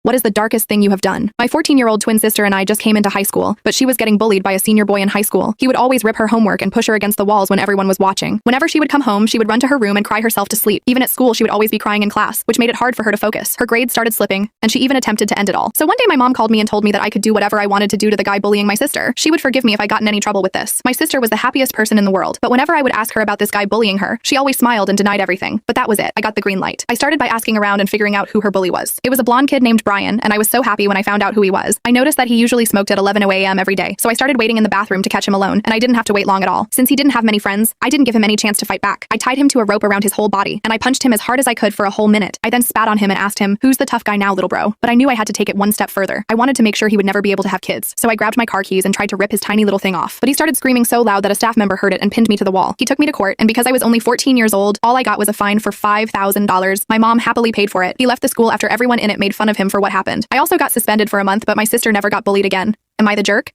What is the darkest thing you have done? My 14-year-old twin sister and I just came into high school, but she was getting bullied by a senior boy in high school. He would always rip her homework and push her against the walls when everyone was watching. Whenever she would come home, she would run to her room and cry herself to sleep. Even at school, she would always be crying in class, which made it hard for her to focus. Her grades started slipping, and she even attempted to end it all. So one day my mom called me and told me that I could do whatever I wanted to do to the guy bullying my sister. She would forgive me if I got in any trouble with this. My sister was the happiest person in the world, but whenever I would ask her about this guy bullying her, she always smiled and denied everything. But that was it. I got the green light. I started by asking around and figuring out who her bully was. It was a blonde kid named Brian, and I was so happy when I found out who he was. I noticed that he usually smoked at 11 a.m. every day, so I started waiting in the bathroom to catch him alone, and I didn't have to wait long at all. Since he didn't have many friends, I didn't give him any chance to fight back. I tied him to a rope around his whole body, and I punched him as hard as I could for a whole minute. I then spat on him and asked him, "Who's the tough guy now, little bro?" But I knew I had to take it one step further. I wanted to make sure he would never be able to have kids, so I grabbed my car keys and tried to rip his tiny little thing off. But he started screaming so loud that a staff member heard it and pinned me to the wall. He took me to court, and because I was only 14 years old, all I got was a fine for $5,000. My mom happily paid for it. He left the school after everyone in it made fun of him for what happened. I also got suspended for a month, but my sister never got bullied again. Am I the jerk?